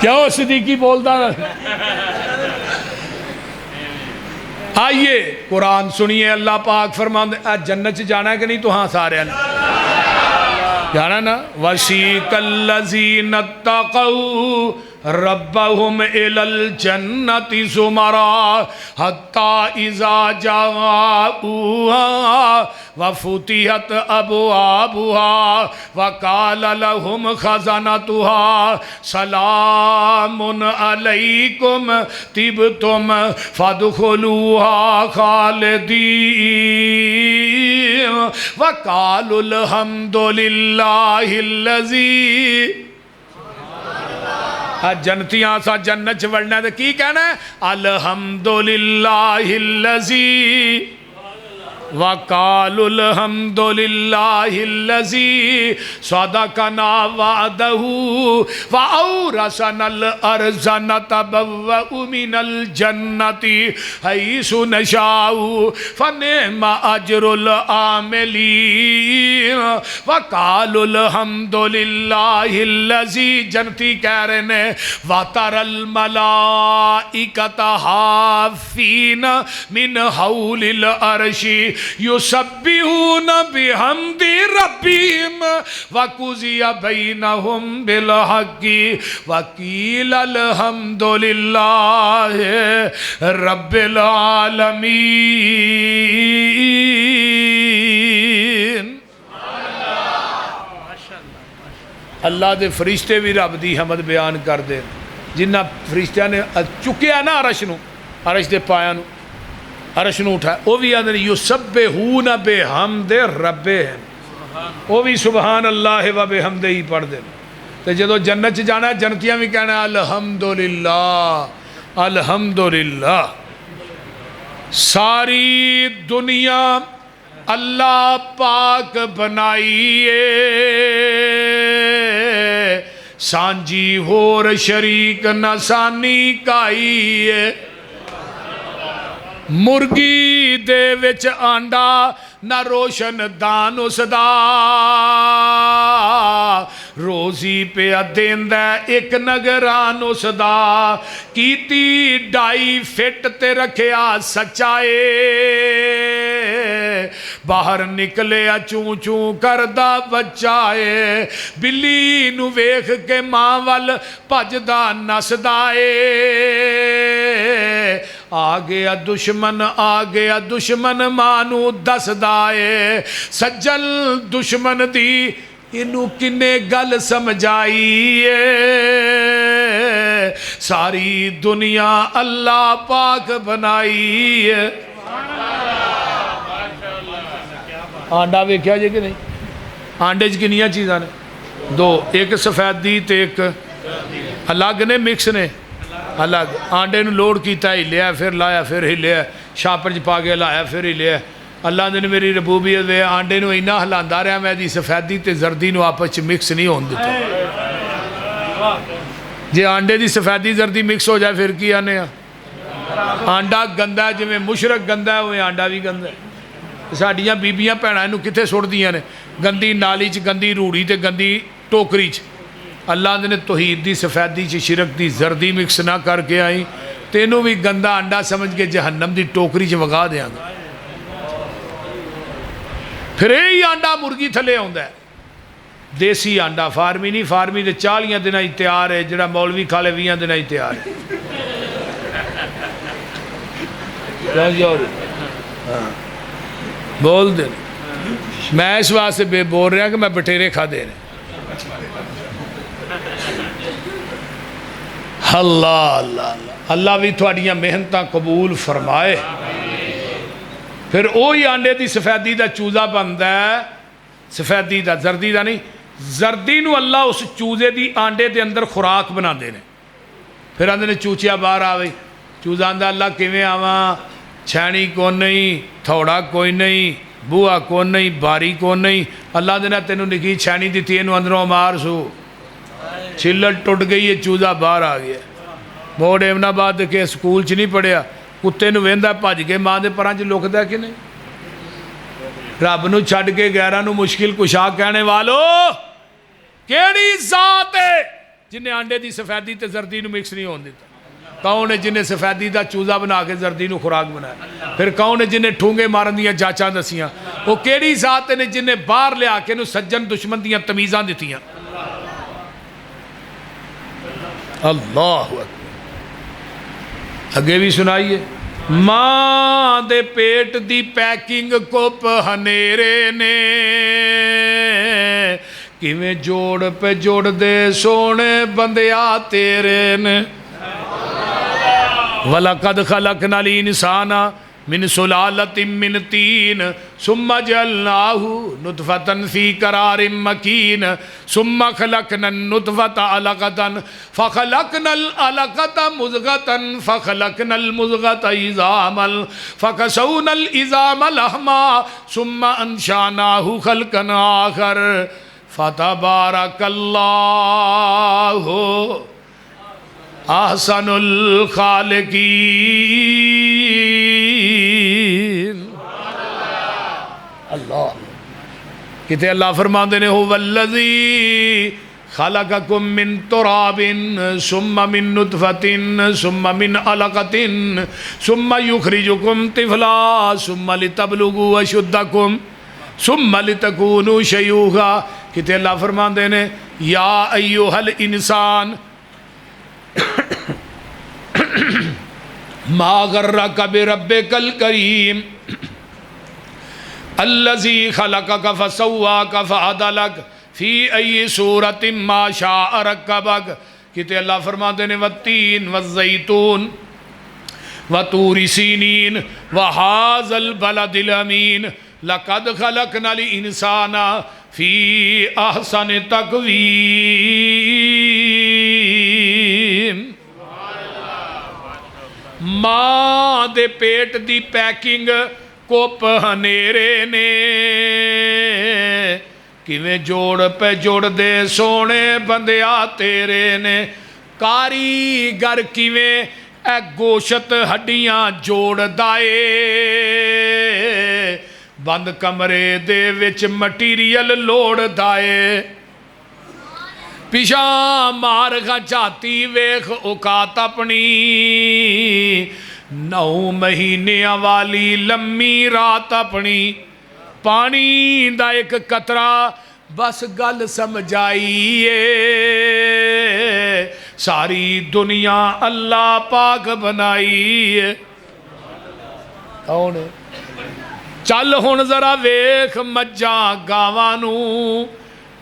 کیوں صدیقی بولتا آئیے قرآن سنیے اللہ پاک فرماندے جنت سے جانا ہے کہ نہیں؟ تو ہاں سارے نے جانا نا وَسِيقَ الَّذِينَ اتَّقَوْا رَبَّهُمْ إِلَى الْجَنَّةِ زُمَرًا حَتَّى إِذَا جَاءُوهَا وَفُتِحَتْ أَبْوَابُهَا وَقَالَ لَهُمْ خَزَنَتُهَا سَلَامٌ عَلَيْكُمْ طِبْتُمْ فَادْخُلُوهَا خَالِدِينَ وَقَالُوا الْحَمْدُ لِلَّهِ الَّذِي جنتیاں سا جنت وڑنا ہے تو کی کہنا ہے الحمدللہ الذی وقالوا الحمد للہ الذی صدقنا وعدہ وأورثنا الأرض نتبوأ من الجنة حيث نشاء فنعم أجر العاملين وقالوا الحمد للہ الذی جنتی کہہ رہے ہیں وَتَرَى الْمَلَائِكَةَ حَافِّينَ مِنْ حَوْلِ الْعَرْشِ يُسَبِّحُونَ بِحَمْدِ رَبِّهِمْ وَقُضِيَ بَيْنَهُمْ بِالْحَقِّ وَقِيلَ الْحَمْدُ لِلَّهِ رَبِّ الْعَالَمِينَ اللہ دے فرشتے بھی رب دی حمد بیان کر دے جنہ فرشتیاں نے چکیا نا عرش نو عرش دے پایا نو عرش نو اٹھا وہ بھی آدھے یسبحون بحمد ربہم وہ بھی سبحان اللہ و بحمدہ ہی پڑھ دے تو جدو جنت جانا ہے جنتیاں بھی کہنا ہے الحمدللہ الحمدللہ ساری دنیا اللہ پاک بنائیے سانجی ہور شریک نسانی کائیے مرگی دے وچ آنڈا نہ روشن دان اس دا روزی پہ دیندہ ایک نگران اس دا کیتی ڈائی فٹ تے رکھیا سچائے باہر نکلے چون چون کردہ بچائے بلی نو ویخ کے ماں وال پجدہ نسدائے آگیا دشمن مانو دس دائے سجل دشمن دی انو کنے گل سمجھائیے ساری دنیا اللہ پاک بنائیے آنڈا ویکھیا جے کہ نہیں آنڈے چ کنیاں چیزاں نے دو ایک سفیدی تے ایک الگ نے مکس نے الگ آنڈے نو لوڈ کیتا ہی لیا پھر لایا پھر ہی لیا شاپر چ پا کے لایا پھر ہی لیا اللہ نے میری ربوبیت دے آنڈے نو اینا ہلاندا رہا میں دی سفیدی تے زردی نو آپس چ مکس نہیں ہون دیتا جے آنڈے دی سفیدی زردی مکس ہو جائے پھر کی آنے آنڈا گندا ہے جویں مشرق گندا ہے وہ آنڈا بھی گندا ہے ساڈیاں بیبیاں بھیناں نو کتے سٹ دیاں نے گندی نالی چ گندی روڑی تے گندی ٹوکری چ اللہ نے توحید دی سفیدی چ شرک دی زردی مکس نہ کر کے آئی تینوں بھی گندا انڈا سمجھ کے جہنم دی ٹوکری چ وگا دیاں گا پھر یہی آنڈا مرگی تھلے ہوندا ہے دیسی آنڈا فارمی نہیں فارمی دے 40 دن ہی تیار ہے جڑا مولوی کھا لے 20 دن ہی تیار ہے بول دے میں اس واسطے بے بول رہا کہ میں بٹیرے کھا دے رہے اللہ اللہ اللہ بھی تھوڑیاں محنتاں قبول فرمائے پھر وہی آنڈے دی سفیدی دا چوزہ بندا ہے سفیدی دا زردی دا نہیں زردی نو اللہ اس چوزے دی آنڈے دے اندر خوراک بنا دینے پھر آندے نے چوچیا باہر آوئی چوزہ آندہ اللہ کیویں آواں چھینی کون نہیں تھوڑا کوئی نہیں بوہا کون نہیں باری کون نہیں اللہ دینا تینوں نکی چھینی دیتی ہے انہوں اندروں مار سو چھلٹ ٹوٹ گئی ہے چوزہ باہر آ گیا موڑ ایمن آباد کے سکول چ نہیں پڑھیا کتے نو ویندا بھج کے ماں دے پراں چ لکدا کہ نہیں رب نو چھڈ کے غیراں نو مشکل کشا کہنے والو کیڑی ذات ہے جنہیں آنڈے دی سفیدی تے زردی نو مکس نہیں ہون دیتا؟ کون ہے جنہیں سفیدی دا چوزہ بنا کے زردی نو خوراک بنایا؟ پھر کون ہے جنہیں ٹھونگے مارن دیاں جاچاں دسیاں؟ وہ کیڑی ذات نے جنہیں باہر لے آکے نو سجن دشمن دیاں تمیزاں دیتیاں؟ اللہ اکبر۔ اگے بھی سنائیے، ماں دے پیٹ دی پیکنگ کو پہنیرے نے کیویں جوڑ پہ جوڑ دے سونے بندیا تیرے نے۔ وَلَقَدْ خَلَقْنَا الْإِنسَانَ مِنْ سُلَالَةٍ مِّنْ طِينٍ ثُمَّ جَعَلْنَاهُ نُطْفَةً فِي قَرَارٍ مَّكِينٍ ثُمَّ خَلَقْنَا النُّطْفَةَ عَلَقَةً فَخَلَقْنَا الْعَلَقَةَ مُضْغَةً فَخَلَقْنَا الْمُضْغَةَ عِظَامًا فَكَسَوْنَا الْعِظَامَ لَحْمًا ثُمَّ أَنشَأْنَاهُ خَلْقًا آخَرَ فَتَبَارَكَ اللَّهُ احسن الخالقین۔ اللہ کہتے اللہ فرماندے نے هو الذی خلقکم من تراب ثم من نطفة ثم من علقة ثم یخرجکم طفلا ثم لتبلغوا اشدکم ثم لتکونوا شیوخا۔ کہتے اللہ فرماندے نے یا ایھا الانسان ما غرک بربک الکریم الذی خلقک فسواک فعدلک فی ای صورت ما شاء رکبک۔ کہتے اللہ فرماتے ہیں والتین والزیتون وطور سینین وہذا البلد الامین لقد خلقنا الانسان فی احسن تقویم۔ ماں دے پیٹ دی پیکنگ کو پہنیرے نے کیویں جوڑ پہ جوڑ دے سونے بندیا تیرے نے۔ کاریگر کیویں اے گوشت ہڈیاں جوڑ دائے بند کمرے دے وچ مٹیریل لوڑ دائے۔ پیشاں مار گھچاتی ویخ اوقات اپنی 9 مہینیاں والی لمبی رات اپنی۔ پانی دا ایک قطرہ بس گل سمجھائیے ساری دنیا اللہ پاک بنائیے۔ کون ہے؟ چل ہن ذرا ویخ مجھاں گاوانو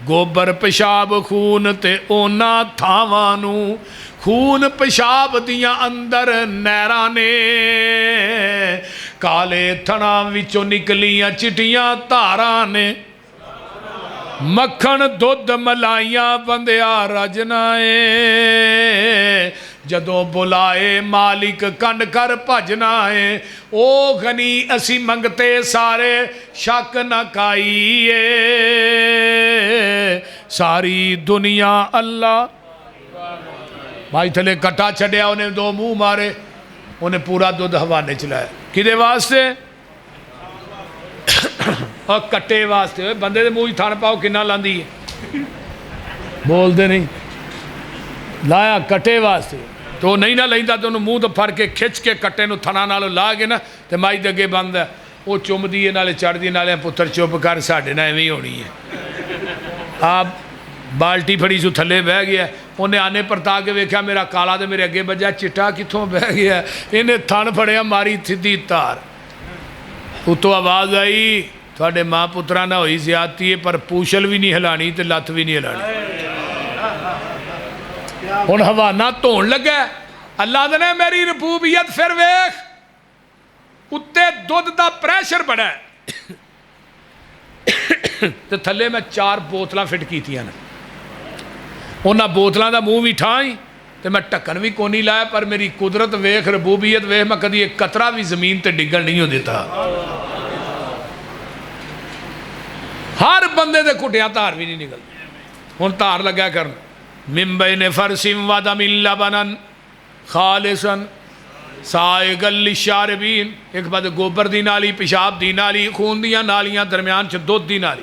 گوبر پشاب خون تے اونا تھاوانو خون پشاب دیاں اندر نیرانے کالے تھنا وچوں نکلیاں چٹیاں تارانے مکھن دودھ ملائیاں بندیا رجنائے جدوں بلائے مالک کنڈ کر بھجنائے او غنی اسی منگتے سارے شک نہ کائیے ساری دنیا اللہ۔ بھائی تھلے کٹا چھڑیا انہیں 2 منہ مارے انہیں پورا دودھ حوانے چلایا کدے واسطے؟ اور کٹے واسطے۔ بندے دے منہ تھان پاؤ کنا لاندی ہے بول دے نہیں لایا کٹے واسطے تو نہیں نہ لائندہ تو انہوں منہ تو پھر کے کھچ کے کٹے نو تھنا نالو لا گے نا تو مائی دگے بند ہے وہ چوم دیئے نالے چڑھ دیئے نالے پتر چوپ کر ساڑھے نہ ایویں ہونی ہے۔ آپ بالٹی پھڑی سو تھلے بہ گیا انہیں آنے پر تاکہ ویکھا میرا کالا دے میرے اگے بجا چٹا کتھوں بہ گیا انہیں تھن پھڑیا ماری تھی تار اتو آواز آئی تھوڑے ماں پترہ نہ ہوئی زیادتی ہے پر پوشل بھی نہیں ہلانی تے لات بھی نہیں ہلانی۔ ان حوانہ تون لگا اللہ نے میری ربوبیت پھر ویخ اتے دودھ دا پریشر بڑا ہے تے تھلے میں 4 بوتلاں فٹ کی تھیاں انہاں بوتلاں دا منہ بھی ٹھائیں تے میں ٹکن بھی کونی لایا پر میری قدرت ویخ ربوبیت ویخ میں کدی ایک قطرہ بھی زمین تے ڈگل نہیں ہو دیتا۔ ہر بندے دے کٹیاں تار بھی نہیں نکل ہن تار لگا کرن من بین فرسم ودم لبنن خالصا سائغا للشاربین ایک بعد گوبر دی نالی پیشاب دی نالی خون دیاں نالیاں درمیان چھ دودھ دی نالی